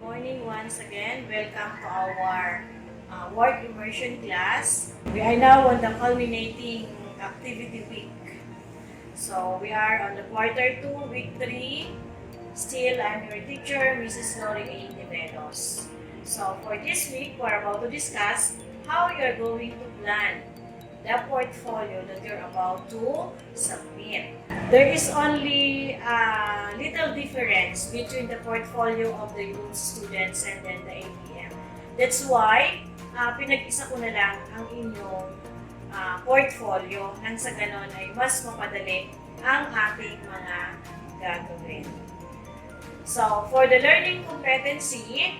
morning once again. Welcome to our work immersion class. We are now on the Culminating Activity week. So we are on the quarter 2, week 3. Still, I'm your teacher, Mrs. Lorie Develos. So for this week, we're about to discuss how you're going to plan the portfolio that you're about to submit. There is only a little difference between the portfolio of the youth students and then the ABM. That's why pinag-isa ko na lang ang inyong portfolio nang sa ganon ay mas mapadali ang ating mga gagawin. So, for the learning competency,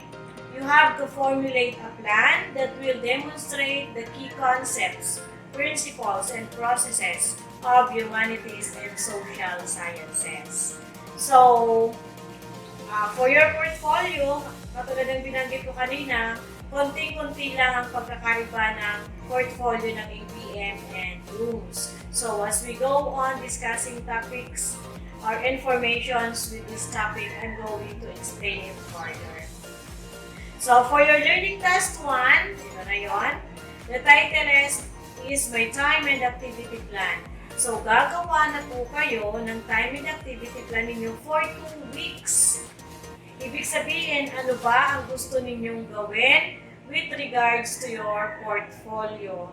you have to formulate a plan that will demonstrate the key concepts, principles, and processes of humanities and social sciences. So, for your portfolio, katulad ng binanggit ko kanina, konting-konti lang ang pagkakaiba ng portfolio ng ABM and rooms. So, as we go on discussing topics or informations with this topic, I'm going to explain it further. So, for your learning task 1, ito na yun, the title is My Time and Activity Plan. So, gagawa na po kayo ng time and activity plan ninyo for 2 weeks. Ibig sabihin, ano ba ang gusto ninyong gawin with regards to your portfolio?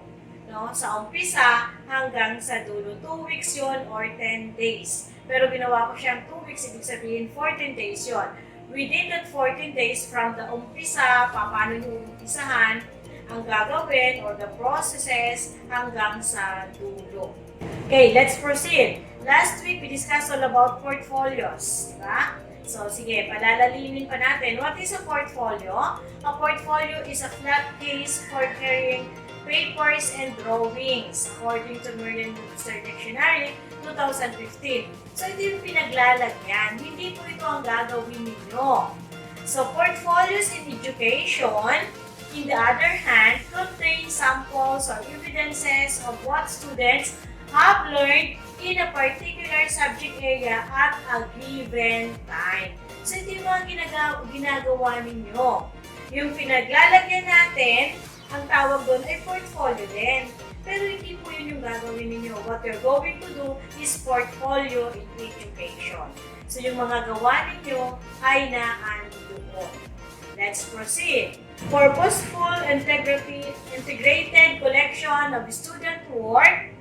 No? Sa umpisa hanggang sa dulo. 2 weeks yon or 10 days. Pero ginawa ko siyang 2 weeks, ibig sabihin 14 days yon. Within that 14 days from the umpisa, paano nyo umpisahan, ang gagawin or the processes hanggang sa dulo. Okay, let's proceed. Last week, we discussed all about portfolios. Diba? So, sige, palalalimin pa natin. What is a portfolio? A portfolio is a flat case for carrying papers and drawings, according to Merriam Webster Dictionary, 2015. So, ito yung pinaglalagyan. Hindi po ito ang gagawin ninyo. So, portfolios in education, in the other hand, contain samples or evidences of what students have learned in a particular subject area at a given time. So, ito yung mga ginagawa ninyo. Yung pinaglalagyan natin, ang tawag doon ay portfolio din. Pero hindi po yun yung gagawin ninyo. What you're going to do is portfolio in education. So, yung mga gawa ninyo ay naandoon. Let's proceed. Purposeful, integrated collection of student work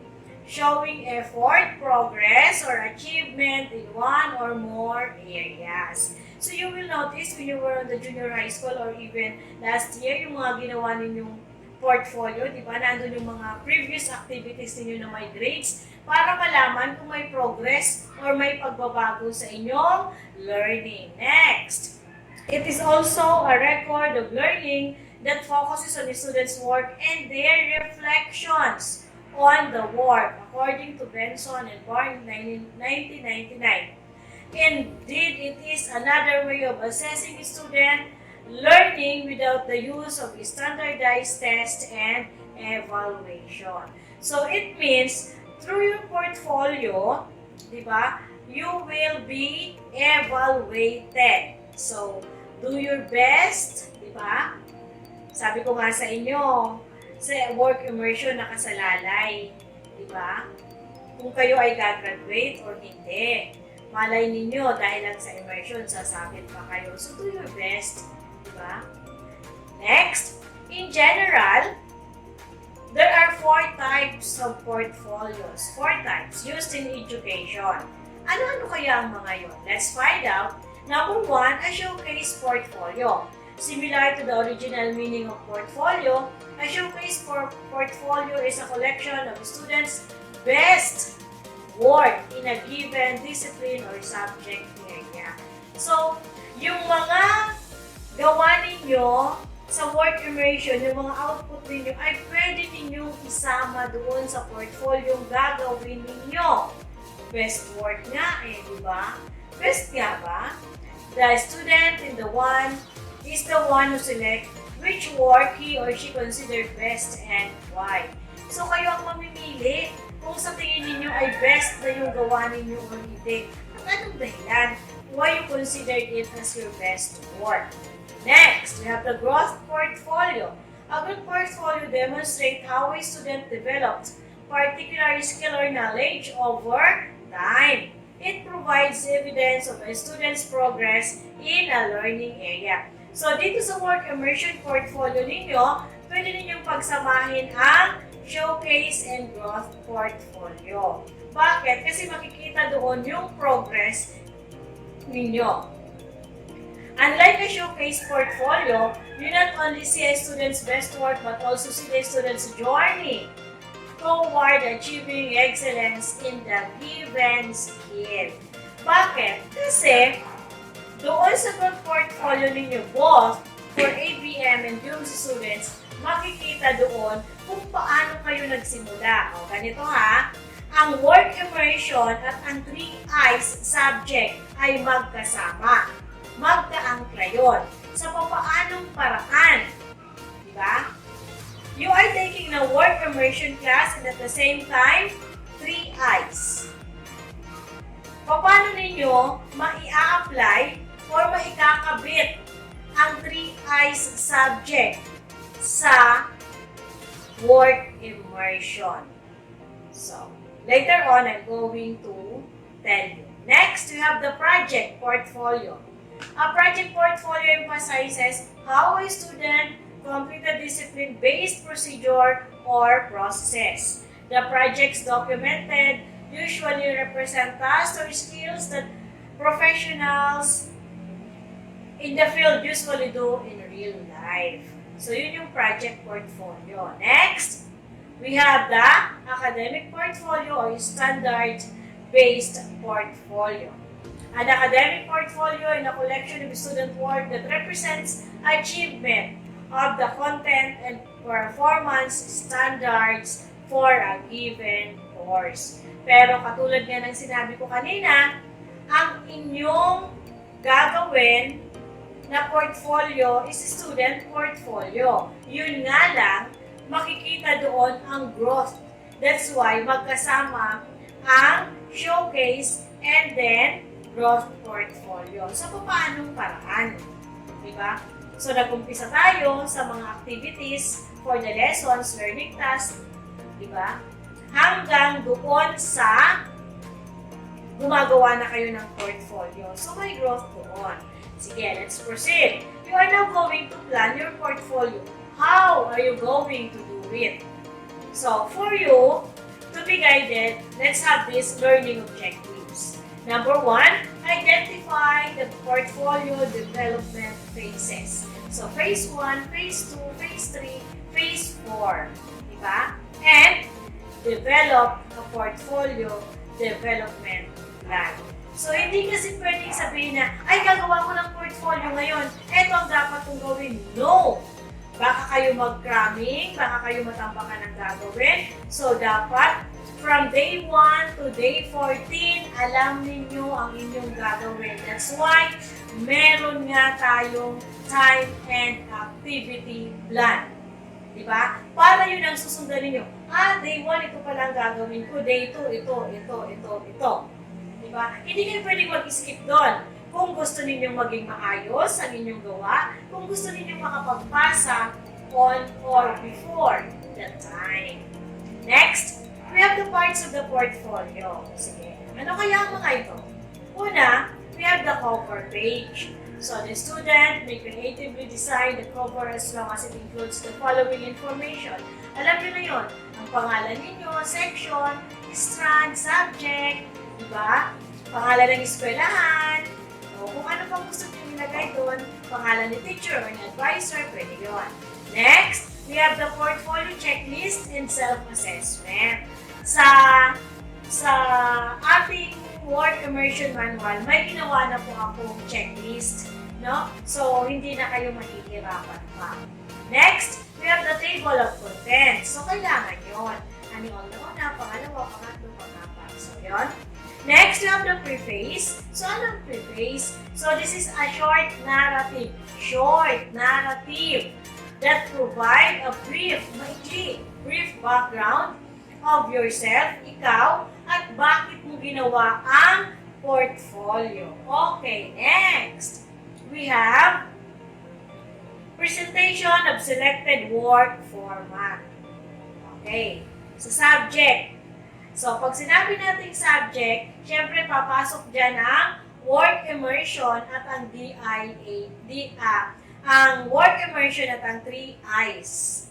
showing effort, progress, or achievement in one or more areas. So you will notice when you were on the junior high school or even last year, yung mga ginawa ninyong portfolio, di ba? Nandun yung mga previous activities ninyo na may grades para malaman kung may progress or may pagbabago sa inyong learning. Next. It is also a record of learning that focuses on the students' work and their reflections on the work, according to Benson and Barnett, 1999. Indeed, it is another way of assessing student learning without the use of standardized tests and evaluation. So, it means, through your portfolio, diba, you will be evaluated. So, do your best, di ba? Sabi ko nga sa inyo, sa work immersion nakasalalay, di ba? Kung kayo ay gagraduate or hindi. Malay ninyo dahil lang sa immersion, sasabit pa kayo. So, do your best, di ba? Next, in general, there are 4 types of portfolios. 4 types used in education. Ano-ano kaya ang mga yon? Let's find out. Number 1, a showcase portfolio. Similar to the original meaning of portfolio, a showcase portfolio is a collection of students' best work in a given discipline or subject area. So, yung mga gawa ninyo sa work immersion, yung mga output ninyo ay pwede ninyong isama doon sa portfolio gagawin ninyo. Best work nga eh, di ba? Best nga ba? The student is the one who select which work he or she considered best and why. So kayo ang mamimili kung sa tingin ninyo ay best na yung gawa ninyo o hindi. At anong dahilan? Why you considered it as your best work? Next, we have the growth portfolio. A good portfolio demonstrates how a student developed particular skill or knowledge over time. It provides evidence of a student's progress in a learning area. So, dito sa work immersion portfolio ninyo, pwede ninyong pagsamahin ang showcase and growth portfolio. Bakit? Kasi makikita doon yung progress ninyo. Unlike a showcase portfolio, you not only see a student's best work but also see the student's journey toward achieving excellence in the given skill. Bakit? Kasi doon sa growth portfolio ninyo, both for ABM and Mims students, makikita doon kung paano kayo nagsimula. O, ganito ha, ang work immersion at ang 3 I's subject ay magkasama. Magkaangkla yun. Sa papaanong paraan. Diba? You are taking a work immersion class and at the same time, 3 I's. Paano ninyo mai-apply or maikakabit ang 3 I's subject sa work immersion? So, later on, I'm going to tell you. Next, we have the project portfolio. A project portfolio emphasizes how a student completed discipline-based procedure or process. The projects documented usually represent tasks or skills that professionals in the field usually do in real life. So, yun yung project portfolio. Next, we have the academic portfolio or standard-based portfolio. An academic portfolio is a collection of student work that represents achievement of the content and performance standards for a given course. Pero katulad nga ng sinabi ko kanina, ang inyong gagawin na portfolio is student portfolio. Yun nga lang, makikita doon ang growth. That's why magkasama ang showcase and then growth portfolio. So, paanong paraan? Diba? So, nag-umpisa tayo sa mga activities for the lessons, learning tasks, diba? Hanggang doon sa gumagawa na kayo ng portfolio. So, may growth doon. Sige, let's proceed. You are now going to plan your portfolio. How are you going to do it? So, for you to be guided, let's have these learning objectives. Number 1, identify the portfolio development phases. So, phase 1, phase 2, phase 3, phase 4. Diba? And develop a portfolio development plan. So, hindi kasi pwedeng sabihin na, ay, gagawa ko ng portfolio ngayon. Ito ang dapat kong gawin. No! Baka kayo mag-cramming, baka kayo matambakan ng gagawin. So, dapat from day 1 to day 14, alam ninyo ang inyong gagawin. That's why, meron nga tayong time and activity plan. Diba? Para yun ang susundan ninyo. Day 1, ito pala ang gagawin ko. Day 2, ito. Diba? Hindi kayo pwedeng mag-skip doon. Kung gusto ninyong maging maayos ang inyong gawa, kung gusto ninyong makapagpasa on or before the time. Next, we have the parts of the portfolio. Sige, ano kaya ang mga ito? Una, we have the cover page. So, the student may creatively design the cover as long as it includes the following information. Alam niyo na yun, ang pangalan ninyo, section, strand, subject, diba? Pangalan ng eskwelahan, o kung ano pang gusto niyo nilagay doon, pangalan ni teacher or ni advisor, pwede yun. Next, we have the portfolio checklist and self-assessment. Sa ating work immersion manual, may ginawa na po akong checklist, no? So, hindi na kayo mahihirapan pa. Next, we have the table of contents. So, kailangan yun. Ano yung una, pangalawa, pangatlo, pangapat. So, yun. Next, we have the preface. So, ano ang preface? So, this is a short narrative. Short narrative that provide a brief background of yourself, ikaw, at bakit mo ginawa ang portfolio. Okay, next. We have Presentation of selected work format. Okay. Sa subject. So, pag sinabi natin subject, syempre papasok dyan ang work immersion at ang ang work immersion at ang 3 I's.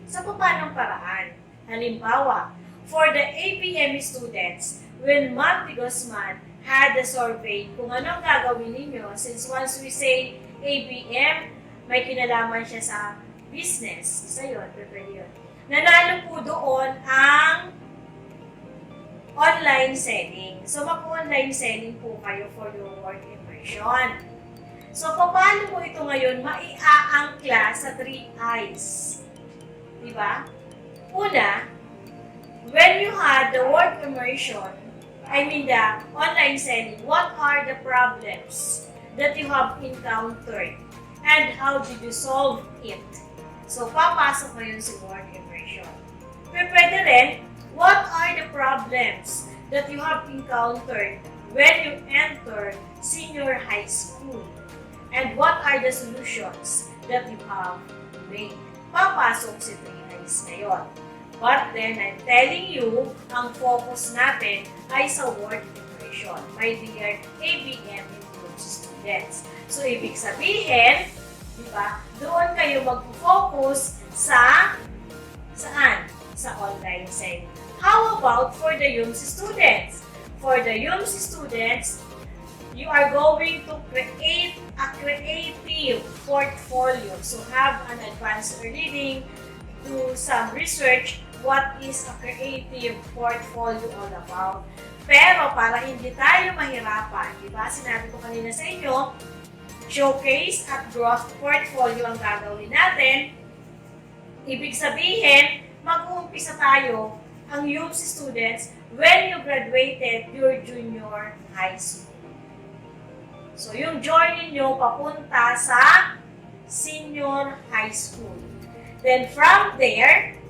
Sa paanong paraan? Halimbawa, for the ABM students, when Ma'am Guzman had a survey kung anong gagawin ninyo, since once we say ABM, may kinalaman siya sa business. Isa yun, pwede yun. Nanalo po doon ang online selling. So, mag-online selling po kayo for your work immersion. So, paano mo ito ngayon maiaangkla sa 3 I's? Diba? Una, when you had the work immersion, the online selling, what are the problems that you have encountered? And how did you solve it? So, papasok ngayon si work immersion. Pwede rin, what are the problems that you have encountered when you enter senior high school? And what are the solutions that you have made? Papasok si 3 I's ngayon. But then, I'm telling you, ang focus natin ay sa work immersion. My dear, ABM includes students. So, ibig sabihin, di ba, doon kayo mag-focus sa saan? Sa online selling. How about for the UMC students? For the UMC students, you are going to create a creative portfolio. So, have an advanced reading, do some research, what is a creative portfolio all about. Pero para hindi tayo mahirapan, di ba? Sinabi ko kanina sa inyo, showcase at growth portfolio ang gagawin natin. Ibig sabihin, mag-uumpisa tayo ang UMC students when you graduated your junior high school. So, yung journey nyo papunta sa senior high school. Then from there,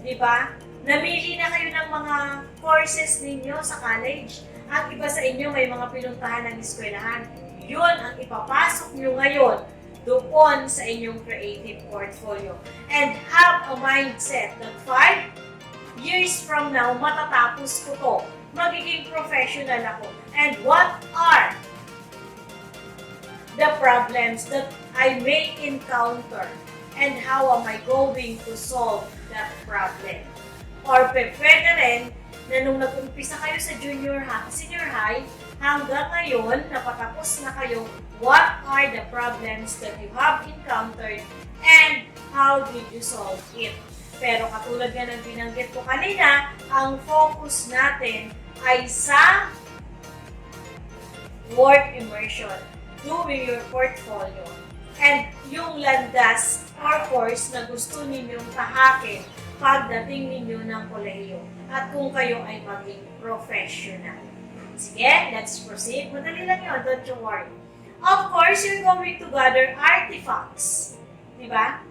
di ba, namili na kayo ng mga courses ninyo sa college. Ang iba sa inyo may mga pinuntahan ng eskwelahan. Yun ang ipapasok nyo ngayon doon sa inyong creative portfolio. And have a mindset that 5 years from now, matatapos ko to. Magiging professional ako. And what are the problems that I may encounter? And how am I going to solve that problem? Or pwede rin na nung nag-umpisa kayo sa senior high, hanggang ngayon, napatapos na kayo, what are the problems that you have encountered and how did you solve it? Pero katulad nga ng binanggit ko kanina, ang focus natin ay sa work immersion, doing your portfolio, and yung landas or course na gusto ninyong tahakin pagdating ninyo ng kolehiyo at kung kayo ay maging professional. Sige, let's proceed. Madali lang yun, don't you worry. Of course, you're going to gather artifacts. Diba?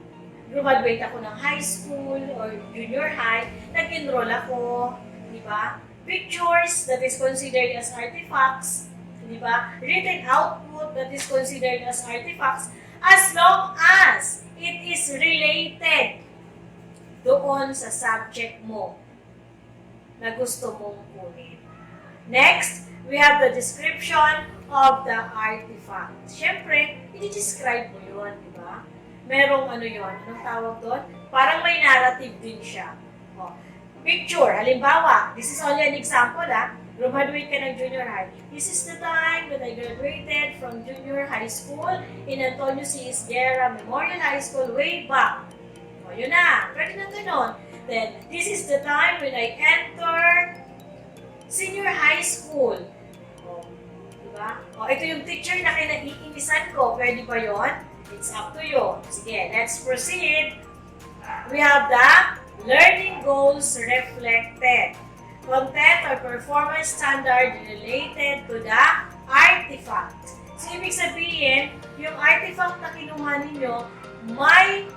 Graduate ako ng high school or junior high, nag-enroll ako, diba? Pictures that is considered as artifacts, diba? Written output that is considered as artifacts, as long as it is related doon sa subject mo na gusto mong kunin. Next, we have the description of the artifact. Siyempre, i-describe mo yun, di ba? Merong ano yun, anong tawag doon? Parang may narrative din siya. O, picture, halimbawa, this is only an example, graduate ka ng junior high. This is the time that I graduated from junior high school in Antonio C. Esguerra Memorial High School way back. O, yun na. Pwede na ganun. Then, this is the time when I entered senior high school. O, diba? O, ito yung teacher na kinaiinisan ko. Pwede ba yun? It's up to you. Sige, let's proceed. We have the learning goals reflected. Content or performance standard related to the artifact. So, ibig sabihin, yung artifact na kinuha ninyo, may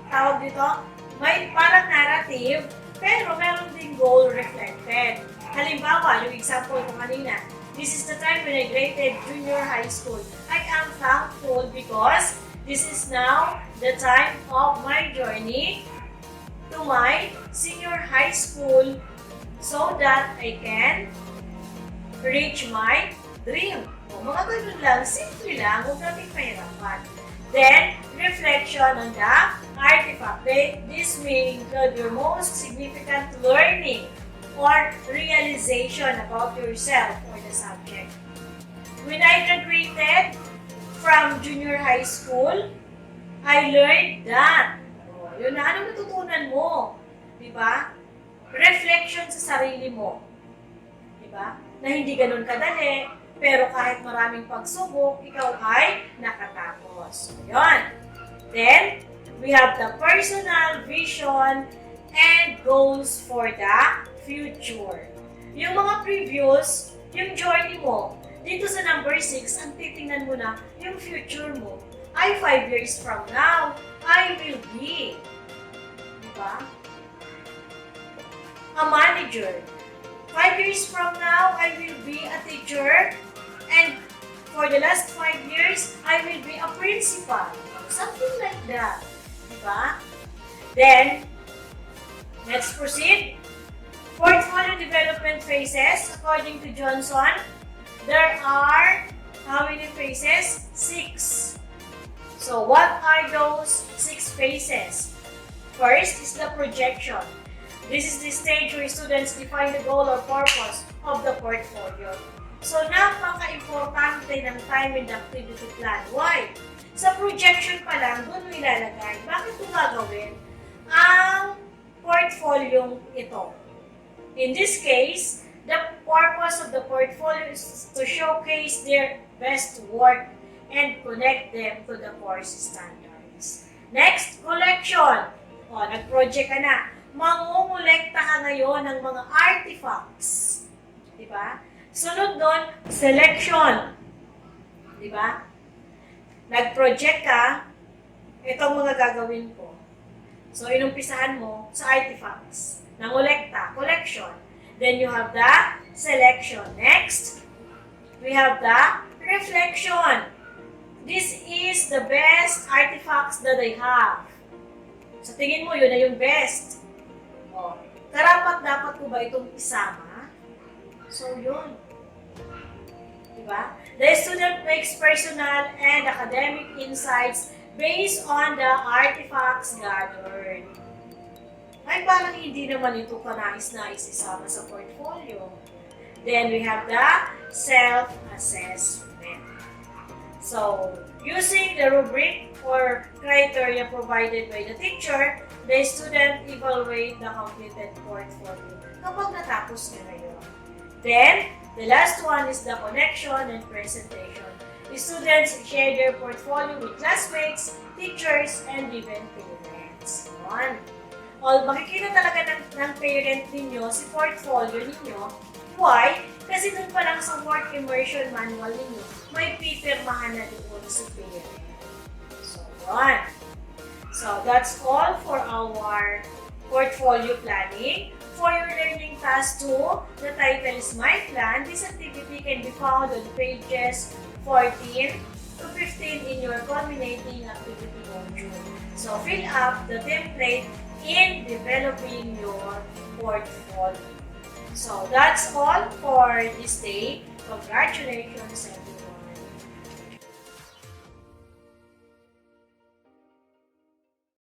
tawag dito, may parang narrative, pero meron din goal reflected. Halimbawa, yung example ko kanina, This is the time when I graded junior high school. I am thankful because this is now the time of my journey to my senior high school so that I can reach my dream. O, mga ganun lang, simple lang, huwag natin mahirapan. Then, reflection on the artifact. This may include your most significant learning or realization about yourself or the subject. When I graduated from junior high school, I learned that. O, yun na, anong natutunan mo? Diba? Reflection sa sarili mo. Diba? Na hindi ganun kadali, pero kahit maraming pagsubok, ikaw ay nakatapos. So, yun. Then, we have the personal vision and goals for the future. Yung mga previous, yung journey mo, dito sa number 6, ang titingnan mo na yung future mo ay 5 years from now, I will be. Diba? A manager. 5 years from now, I will be a teacher. And for the last 5 years, I will be a principal. Something like that. Diba? Then, let's proceed. Portfolio development phases. According to Johnson, there are how many phases? 6. So, what are those 6 phases? First is the projection. This is the stage where students define the goal or purpose of the portfolio. So, napaka-importante ng time and activity plan. Why? Sa projection pa lang, doon mo ilalagay. Bakit ito gagawin? Ang portfolio ito. In this case, the purpose of the portfolio is to showcase their best work and connect them to the course standards. Next, collection. O, nag-project ka na. Mangungulekta ka ngayon ng mga artifacts. Diba? Sunod nun, selection. Diba? Nag-project ka, itong mga gagawin ko. So, inumpisahan mo sa artifacts. Nangolekta, collection. Then you have the selection. Next, we have the reflection. This is the best artifacts that I have. Sa tingin mo, yun na yung best. O, karapat-dapat ko ba itong isama? So, yun. Diba? The student makes personal and academic insights based on the artifacts gathered. Ay, parang hindi naman ito kanais-nais isama sa portfolio. Then, we have the self-assessment. So, using the rubric or criteria provided by the teacher, the student evaluate the completed portfolio kapag natapos niya na yun. Then, the last one is the connection and presentation. The students share their portfolio with classmates, teachers, and even parents. One. Makikita talaga ng parent ninyo si portfolio ninyo. Why? Kasi dun pa lang sa work immersion manual ninyo, may pipirmahan na doon sa parent. So, one. So, that's all for our portfolio planning. For your learning task 2, the title is My Plan. This activity can be found on pages 14 to 15 in your Culminating Activity module. So, fill up the template in developing your portfolio. So, that's all for this day. Congratulations, everyone.